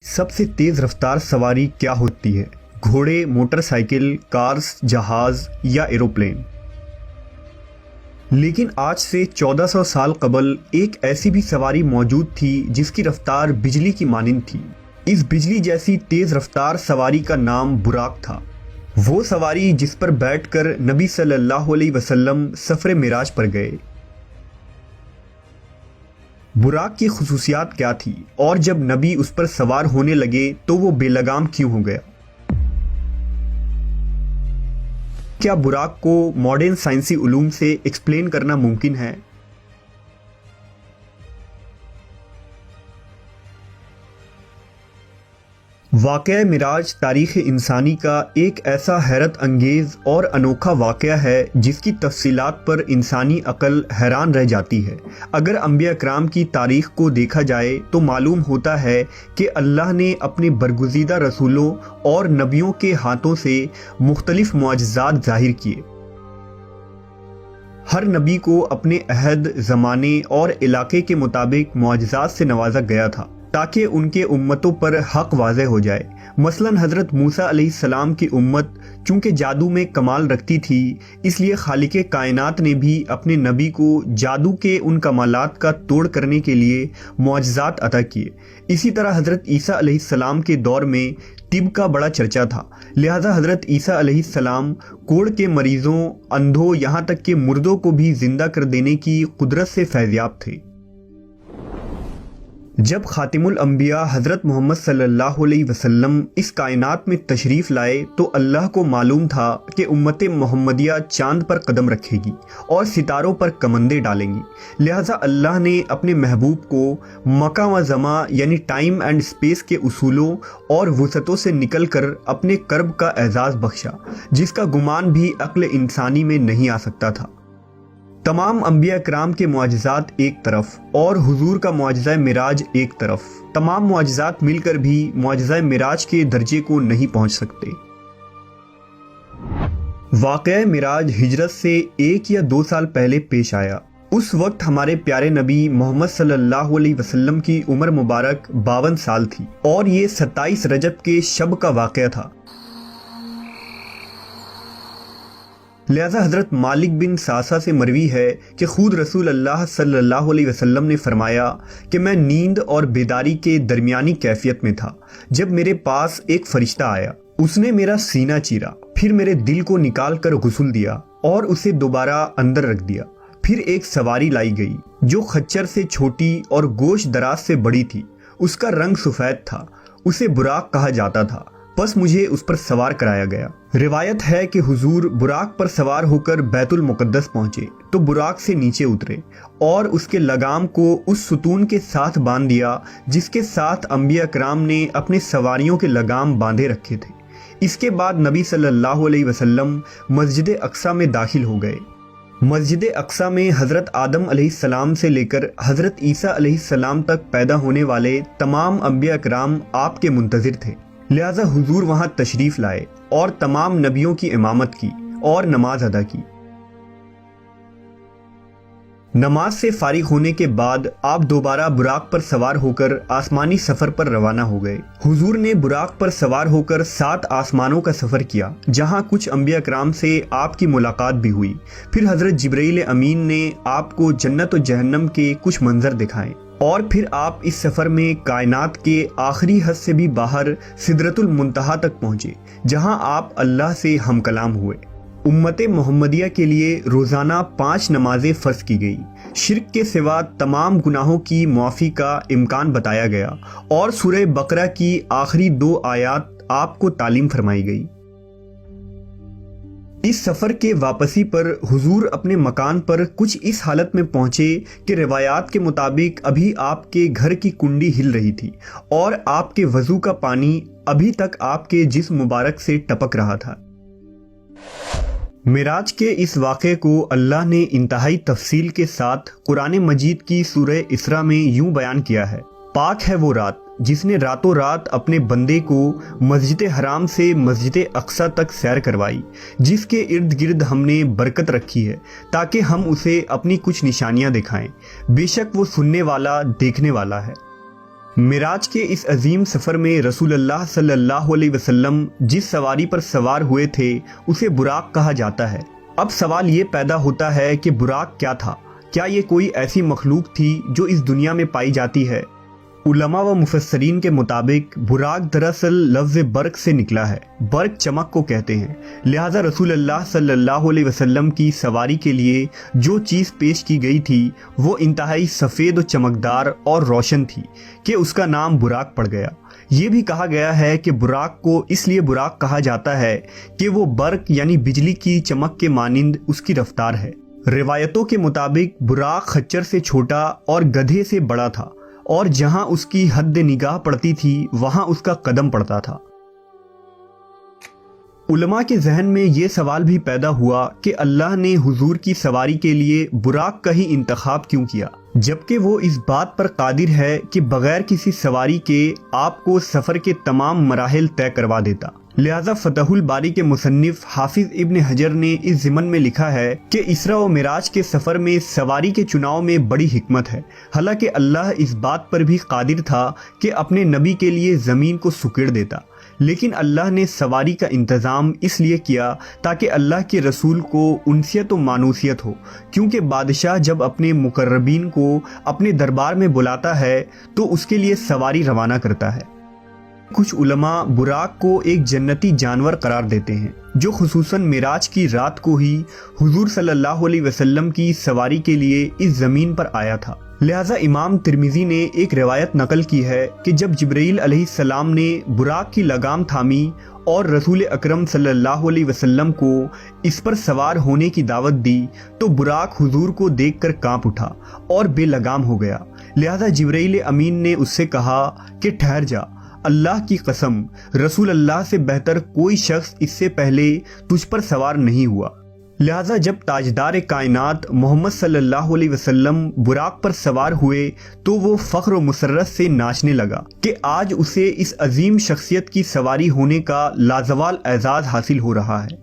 سب سے تیز رفتار سواری کیا ہوتی ہے؟ گھوڑے، موٹر سائیکل، کارز، جہاز یا ایروپلین؟ لیکن آج سے 1400 سال قبل ایک ایسی بھی سواری موجود تھی جس کی رفتار بجلی کی مانند تھی۔ اس بجلی جیسی تیز رفتار سواری کا نام براق تھا۔ وہ سواری جس پر بیٹھ کر نبی صلی اللہ علیہ وسلم سفر معراج پر گئے۔ براق کی خصوصیات کیا تھی اور جب نبی اس پر سوار ہونے لگے تو وہ بے لگام کیوں ہو گیا؟ کیا براق کو ماڈرن سائنسی علوم سے ایکسپلین کرنا ممکن ہے؟ واقعہ معراج تاریخ انسانی کا ایک ایسا حیرت انگیز اور انوکھا واقعہ ہے جس کی تفصیلات پر انسانی عقل حیران رہ جاتی ہے۔ اگر انبیاء کرام کی تاریخ کو دیکھا جائے تو معلوم ہوتا ہے کہ اللہ نے اپنے برگزیدہ رسولوں اور نبیوں کے ہاتھوں سے مختلف معجزات ظاہر کیے۔ ہر نبی کو اپنے عہد، زمانے اور علاقے کے مطابق معجزات سے نوازا گیا تھا تاکہ ان کے امتوں پر حق واضح ہو جائے۔ مثلا حضرت موسیٰ علیہ السلام کی امت چونکہ جادو میں کمال رکھتی تھی، اس لیے خالق کائنات نے بھی اپنے نبی کو جادو کے ان کمالات کا توڑ کرنے کے لیے معجزات عطا کیے۔ اسی طرح حضرت عیسیٰ علیہ السلام کے دور میں طب کا بڑا چرچا تھا، لہذا حضرت عیسیٰ علیہ السلام کوڑ کے مریضوں، اندھوں، یہاں تک کہ مردوں کو بھی زندہ کر دینے کی قدرت سے فیضیاب تھے۔ جب خاتم الانبیاء حضرت محمد صلی اللہ علیہ وسلم اس کائنات میں تشریف لائے تو اللہ کو معلوم تھا کہ امت محمدیہ چاند پر قدم رکھے گی اور ستاروں پر کمندیں ڈالیں گی، لہذا اللہ نے اپنے محبوب کو مکان و زمان یعنی ٹائم اینڈ اسپیس کے اصولوں اور وسعتوں سے نکل کر اپنے کرب کا اعزاز بخشا جس کا گمان بھی عقل انسانی میں نہیں آ سکتا تھا۔ تمام انبیاء کرام کے معجزات ایک طرف اور حضور کا معجزہ معراج ایک طرف، تمام معجزات مل کر بھی معجزہ معراج کے درجے کو نہیں پہنچ سکتے۔ واقعہ معراج ہجرت سے 1 یا 2 سال پہلے پیش آیا۔ اس وقت ہمارے پیارے نبی محمد صلی اللہ علیہ وسلم کی عمر مبارک 52 سال تھی اور یہ 27 رجب کے شب کا واقعہ تھا۔ لہذا حضرت مالک بن ساسا سے مروی ہے کہ خود رسول اللہ صلی اللہ علیہ وسلم نے فرمایا کہ میں نیند اور بیداری کے درمیانی کیفیت میں تھا جب میرے پاس ایک فرشتہ آیا۔ اس نے میرا سینہ چیرا، پھر میرے دل کو نکال کر غسل دیا اور اسے دوبارہ اندر رکھ دیا۔ پھر ایک سواری لائی گئی جو خچر سے چھوٹی اور گوش دراز سے بڑی تھی، اس کا رنگ سفید تھا، اسے براق کہا جاتا تھا، پس مجھے اس پر سوار کرایا گیا۔ روایت ہے کہ حضور براق پر سوار ہو کر بیت المقدس پہنچے تو براق سے نیچے اترے اور اس کے لگام کو اس ستون کے ساتھ باندھ دیا جس کے ساتھ انبیاء کرام نے اپنے سواریوں کے لگام باندھے رکھے تھے۔ اس کے بعد نبی صلی اللہ علیہ وسلم مسجد اقصیٰ میں داخل ہو گئے۔ مسجد اقصیٰ میں حضرت آدم علیہ السلام سے لے کر حضرت عیسیٰ علیہ السلام تک پیدا ہونے والے تمام انبیاء کرام آپ کے منتظر تھے، لہذا حضور وہاں تشریف لائے اور تمام نبیوں کی امامت کی اور نماز ادا کی۔ نماز سے فارغ ہونے کے بعد آپ دوبارہ براق پر سوار ہو کر آسمانی سفر پر روانہ ہو گئے۔ حضور نے براق پر سوار ہو کر 7 آسمانوں کا سفر کیا جہاں کچھ انبیاء کرام سے آپ کی ملاقات بھی ہوئی۔ پھر حضرت جبرائیل امین نے آپ کو جنت و جہنم کے کچھ منظر دکھائے اور پھر آپ اس سفر میں کائنات کے آخری حد سے بھی باہر سدرۃ المنتہا تک پہنچے جہاں آپ اللہ سے ہم کلام ہوئے۔ امت محمدیہ کے لیے روزانہ 5 نمازیں فرض کی گئی، شرک کے سوا تمام گناہوں کی معافی کا امکان بتایا گیا اور سورہ بقرہ کی آخری 2 آیات آپ کو تعلیم فرمائی گئی۔ اس سفر کے واپسی پر حضور اپنے مکان پر کچھ اس حالت میں پہنچے کہ روایات کے مطابق ابھی آپ کے گھر کی کنڈی ہل رہی تھی اور آپ کے وضو کا پانی ابھی تک آپ کے جسم مبارک سے ٹپک رہا تھا۔ معراج کے اس واقعے کو اللہ نے انتہائی تفصیل کے ساتھ قرآن مجید کی سورہ اسراء میں یوں بیان کیا ہے: پاک ہے وہ رات جس نے راتوں رات اپنے بندے کو مسجد حرام سے مسجد اقصیٰ تک سیر کروائی، جس کے ارد گرد ہم نے برکت رکھی ہے تاکہ ہم اسے اپنی کچھ نشانیاں دکھائیں، بے شک وہ سننے والا دیکھنے والا ہے۔ معراج کے اس عظیم سفر میں رسول اللہ صلی اللہ علیہ وسلم جس سواری پر سوار ہوئے تھے اسے براق کہا جاتا ہے۔ اب سوال یہ پیدا ہوتا ہے کہ براق کیا تھا؟ کیا یہ کوئی ایسی مخلوق تھی جو اس دنیا میں پائی جاتی ہے؟ علماء و مفسرین کے مطابق براق دراصل لفظ برق سے نکلا ہے۔ برق چمک کو کہتے ہیں، لہٰذا رسول اللہ صلی اللہ علیہ وسلم کی سواری کے لیے جو چیز پیش کی گئی تھی وہ انتہائی سفید و چمکدار اور روشن تھی کہ اس کا نام براق پڑ گیا۔ یہ بھی کہا گیا ہے کہ براق کو اس لیے براق کہا جاتا ہے کہ وہ برق یعنی بجلی کی چمک کے مانند اس کی رفتار ہے۔ روایتوں کے مطابق براق خچر سے چھوٹا اور گدھے سے بڑا تھا، اور جہاں اس کی حد نگاہ پڑتی تھی وہاں اس کا قدم پڑتا تھا۔ علماء کے ذہن میں یہ سوال بھی پیدا ہوا کہ اللہ نے حضور کی سواری کے لیے براق کا ہی انتخاب کیوں کیا، جبکہ وہ اس بات پر قادر ہے کہ بغیر کسی سواری کے آپ کو سفر کے تمام مراحل طے کروا دیتا۔ لہذا فتح الباری کے مصنف حافظ ابن حجر نے اس ضمن میں لکھا ہے کہ اسراء و معراج کے سفر میں سواری کے چناؤ میں بڑی حکمت ہے، حالانکہ اللہ اس بات پر بھی قادر تھا کہ اپنے نبی کے لیے زمین کو سکیڑ دیتا، لیکن اللہ نے سواری کا انتظام اس لیے کیا تاکہ اللہ کے رسول کو انسیت و مانوسیت ہو، کیونکہ بادشاہ جب اپنے مقربین کو اپنے دربار میں بلاتا ہے تو اس کے لیے سواری روانہ کرتا ہے۔ کچھ علماء براق کو ایک جنتی جانور قرار دیتے ہیں جو خصوصاً معراج کی رات کو ہی حضور صلی اللہ علیہ وسلم کی سواری کے لیے اس زمین پر آیا تھا۔ لہٰذا امام ترمذی نے ایک روایت نقل کی ہے کہ جب جبرائیل علیہ السلام نے براق کی لگام تھامی اور رسول اکرم صلی اللہ علیہ وسلم کو اس پر سوار ہونے کی دعوت دی تو براق حضور کو دیکھ کر کانپ اٹھا اور بے لگام ہو گیا۔ لہٰذا جبرائیل امین نے اس سے کہا کہ ٹھہر جا، اللہ کی قسم رسول اللہ سے بہتر کوئی شخص اس سے پہلے تجھ پر سوار نہیں ہوا۔ لہٰذا جب تاجدار کائنات محمد صلی اللہ علیہ وسلم براق پر سوار ہوئے تو وہ فخر و مسرت سے ناچنے لگا کہ آج اسے اس عظیم شخصیت کی سواری ہونے کا لازوال اعزاز حاصل ہو رہا ہے۔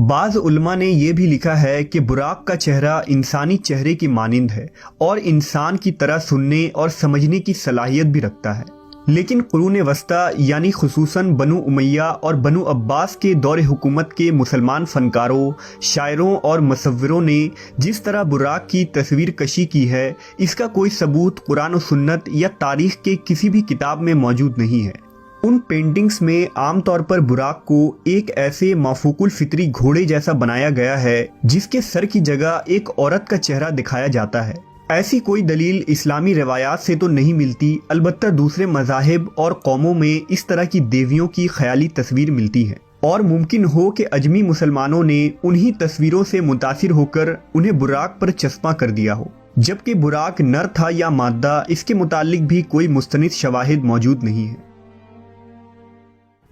بعض علماء نے یہ بھی لکھا ہے کہ براق کا چہرہ انسانی چہرے کی مانند ہے اور انسان کی طرح سننے اور سمجھنے کی صلاحیت بھی رکھتا ہے، لیکن قرون وسطیٰ یعنی خصوصاً بنو امیہ اور بنو عباس کے دور حکومت کے مسلمان فنکاروں، شاعروں اور مصوروں نے جس طرح براق کی تصویر کشی کی ہے اس کا کوئی ثبوت قرآن و سنت یا تاریخ کے کسی بھی کتاب میں موجود نہیں ہے۔ ان پینٹنگز میں عام طور پر براق کو ایک ایسے مافوق الفطری گھوڑے جیسا بنایا گیا ہے جس کے سر کی جگہ ایک عورت کا چہرہ دکھایا جاتا ہے۔ ایسی کوئی دلیل اسلامی روایات سے تو نہیں ملتی، البتہ دوسرے مذاہب اور قوموں میں اس طرح کی دیویوں کی خیالی تصویر ملتی ہے، اور ممکن ہو کہ اجمی مسلمانوں نے انہی تصویروں سے متاثر ہو کر انہیں براق پر چسپاں کر دیا ہو، جبکہ براق نر تھا یا مادہ اس کے متعلق بھی کوئی مستند شواہد موجود نہیں ہے۔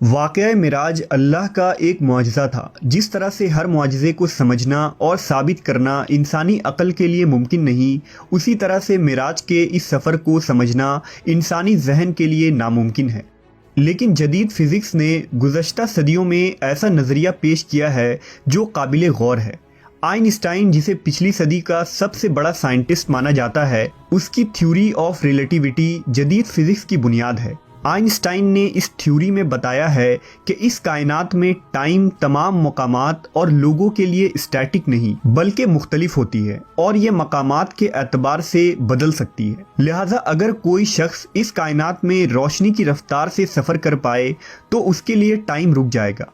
واقعہ معراج اللہ کا ایک معجزہ تھا۔ جس طرح سے ہر معجزے کو سمجھنا اور ثابت کرنا انسانی عقل کے لیے ممکن نہیں، اسی طرح سے معراج کے اس سفر کو سمجھنا انسانی ذہن کے لیے ناممکن ہے۔ لیکن جدید فزکس نے گزشتہ صدیوں میں ایسا نظریہ پیش کیا ہے جو قابل غور ہے۔ آئنسٹائن، جسے پچھلی صدی کا سب سے بڑا سائنٹسٹ مانا جاتا ہے، اس کی تھیوری آف ریلیٹیوٹی جدید فزکس کی بنیاد ہے۔ آئنسٹائن نے اس تھیوری میں بتایا ہے کہ اس کائنات میں ٹائم تمام مقامات اور لوگوں کے لیے اسٹیٹک نہیں بلکہ مختلف ہوتی ہے، اور یہ مقامات کے اعتبار سے بدل سکتی ہے۔ لہٰذا اگر کوئی شخص اس کائنات میں روشنی کی رفتار سے سفر کر پائے تو اس کے لیے ٹائم رک جائے گا۔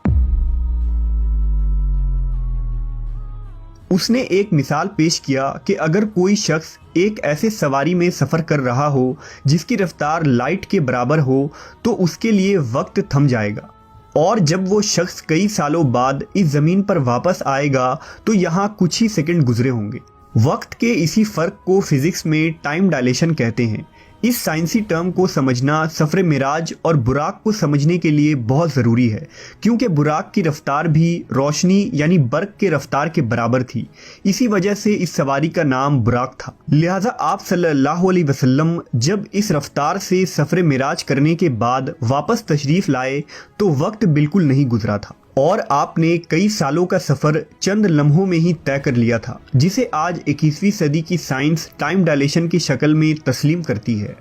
اس نے ایک مثال پیش کیا کہ اگر کوئی شخص ایک ایسے سواری میں سفر کر رہا ہو جس کی رفتار لائٹ کے برابر ہو تو اس کے لیے وقت تھم جائے گا، اور جب وہ شخص کئی سالوں بعد اس زمین پر واپس آئے گا تو یہاں کچھ ہی سیکنڈ گزرے ہوں گے۔ وقت کے اسی فرق کو فزکس میں ٹائم ڈائلیشن کہتے ہیں۔ اس سائنسی ٹرم کو سمجھنا سفر معراج اور براق کو سمجھنے کے لیے بہت ضروری ہے، کیونکہ براق کی رفتار بھی روشنی یعنی برق کے رفتار کے برابر تھی، اسی وجہ سے اس سواری کا نام براق تھا۔ لہٰذا آپ صلی اللہ علیہ وسلم جب اس رفتار سے سفر معراج کرنے کے بعد واپس تشریف لائے تو وقت بالکل نہیں گزرا تھا، اور آپ نے کئی سالوں کا سفر چند لمحوں میں ہی طے کر لیا تھا، جسے آج 21ویں صدی کی سائنس ٹائم ڈائلیشن کی شکل میں تسلیم کرتی ہے۔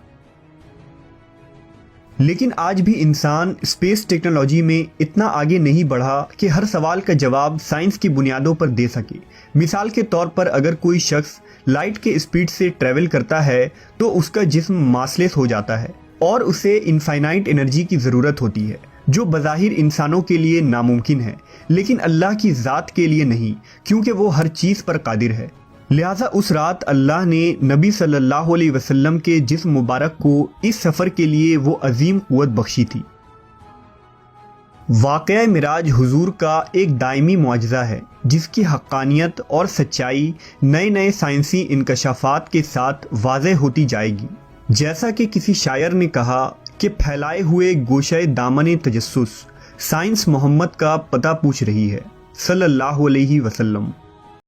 لیکن آج بھی انسان اسپیس ٹیکنالوجی میں اتنا آگے نہیں بڑھا کہ ہر سوال کا جواب سائنس کی بنیادوں پر دے سکے۔ مثال کے طور پر اگر کوئی شخص لائٹ کے اسپیڈ سے ٹریول کرتا ہے تو اس کا جسم ماسلیس ہو جاتا ہے اور اسے انفائنائٹ انرجی کی ضرورت ہوتی ہے، جو بظاہر انسانوں کے لیے ناممکن ہے، لیکن اللہ کی ذات کے لیے نہیں، کیونکہ وہ ہر چیز پر قادر ہے۔ لہٰذا اس رات اللہ نے نبی صلی اللہ علیہ وسلم کے جسم مبارک کو اس سفر کے لیے وہ عظیم قوت بخشی تھی۔ واقعہ معراج حضور کا ایک دائمی معجزہ ہے جس کی حقانیت اور سچائی نئے نئے سائنسی انکشافات کے ساتھ واضح ہوتی جائے گی۔ جیسا کہ کسی شاعر نے کہا کہ پھیلائے ہوئے گوشۂ دامن تجسس، سائنس محمد کا پتہ پوچھ رہی ہے، صلی اللہ علیہ وسلم۔